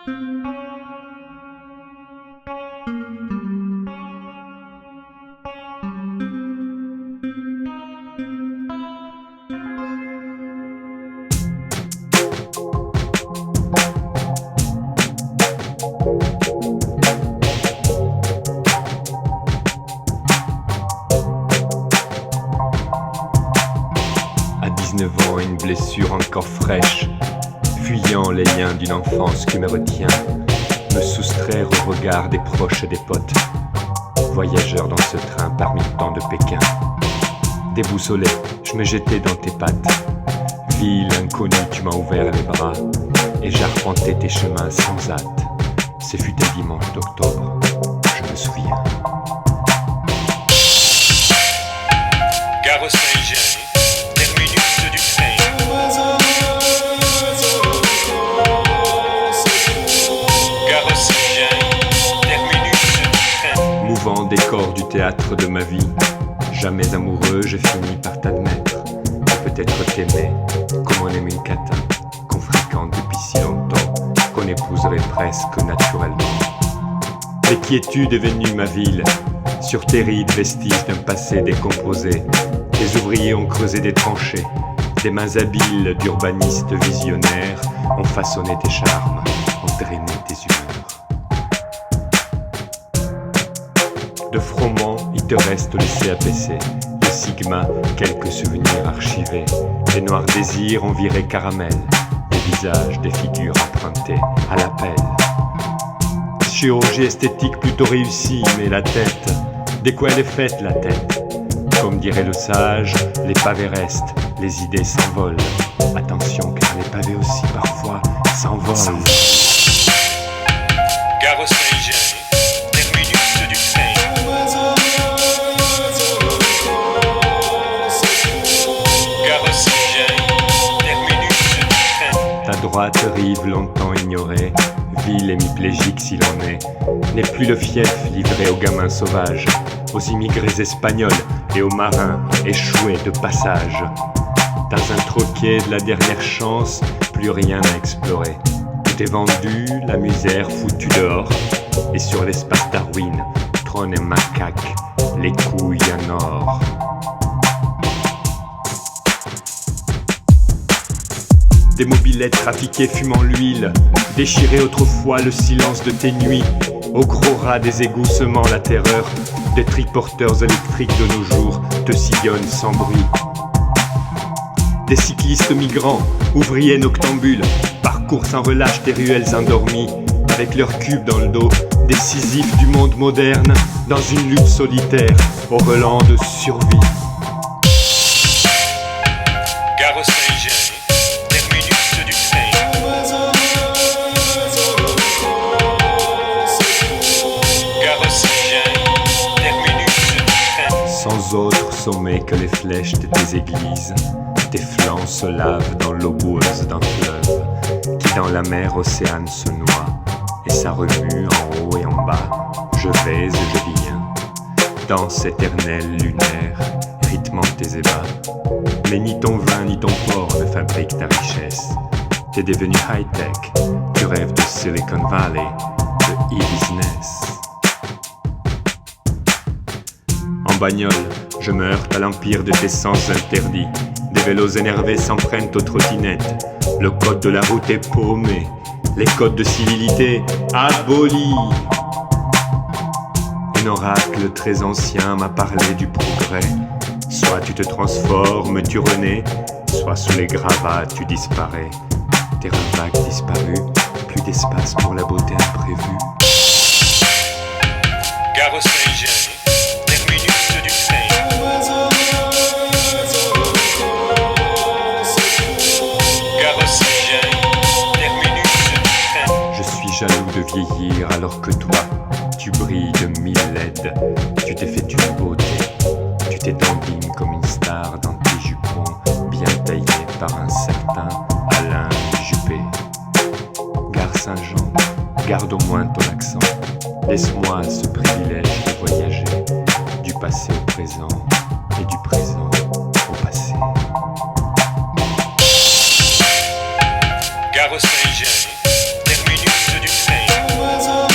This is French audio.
À 19 ans, une blessure encore fraîche, fuyant les liens d'une enfance qui me retient, me soustraire au regard des proches et des potes, voyageur dans ce train parmi tant de Pékin. Déboussolé, je me jetais dans tes pattes, ville inconnue, tu m'as ouvert les bras, et j'arpentais tes chemins sans hâte. Ce fut un dimanche d'octobre, je me souviens. Gare Saint-Jean, terminus du train. Gare Saint-Jean, terminus du train. Mouvant décor du théâtre de ma vie, jamais amoureux, je finis par t'admettre, et peut-être t'aimer, comme on aime une catin, qu'on fréquente depuis si longtemps, qu'on épouserait presque naturellement. L'inquiétude est venue ma ville, sur tes rides vestiges d'un passé décomposé. Des ouvriers ont creusé des tranchées, des mains habiles d'urbanistes visionnaires ont façonné tes charmes, ont drainé tes humeurs. De Froment, il te reste le CAPC, le Sigma, quelques souvenirs archivés. Des noirs désirs ont viré caramel, des visages, des figures empruntées à l'appel. Chirurgie esthétique plutôt réussie, mais la tête, de quoi elle est faite la tête? Comme dirait le sage, les pavés restent, les idées s'envolent. Attention car les pavés aussi parfois s'envolent. Gare Saint-Jean, terminus du train. Gare Saint-Jean, terminus du train. Ta droite rive longtemps ignorée, ville hémiplégique s'il en est, n'est plus le fief livré aux gamins sauvages, aux immigrés espagnols et aux marins échoués de passage. Dans un troquet de la dernière chance, plus rien à explorer. Tout est vendu, la misère foutue dehors, et sur l'espace Darwin trône un macaque, les couilles en or. Des mobylettes trafiquées fumant l'huile, déchirer autrefois le silence de tes nuits, au gros ras des égouts semant la terreur, des triporteurs électriques de nos jours te sillonnent sans bruit. Des cyclistes migrants, ouvriers noctambules, parcourent sans relâche des ruelles endormies, avec leurs cubes dans le dos, des Sisyphes du monde moderne, dans une lutte solitaire, au relent de survie. Gare Saint-Jean, terminus du train. Gare Saint-Jean, terminus du train. Sans autre sommet que les flèches de tes églises, tes flancs se lavent dans l'eau boueuse d'un fleuve, qui dans la mer océane se noie, et ça remue en haut et en bas. Je vais et je viens, danse éternelle lunaire, rythmant tes ébats. Mais ni ton vin ni ton port ne fabriquent ta richesse. T'es devenu high-tech, tu rêves de Silicon Valley, de e-business. En bagnole, je me heurte à l'empire de tes sens interdits. Des vélos énervés s'en prennent aux trottinettes. Le code de la route est paumé, les codes de civilité abolis. Un oracle très ancien m'a parlé du progrès. Soit tu te transformes, tu renais, soit sous les gravats tu disparais. Terrain vague disparu, plus d'espace pour la beauté imprévue. Gare Saint-Jean, terminus du train. Gare Saint-Jean, terminus du train. Je suis jaloux de vieillir alors que toi, tu brilles de 1000 LED. Tu t'es fait une beauté, tu t'étendines comme une star dans tes jupons, bien taillés par un certain Alain Juppé. Gare Saint-Jean, garde au moins ton accent. Laisse-moi ce privilège de voyager du passé au présent et du présent au passé. Gare Saint-Jean, terminus terminus du train.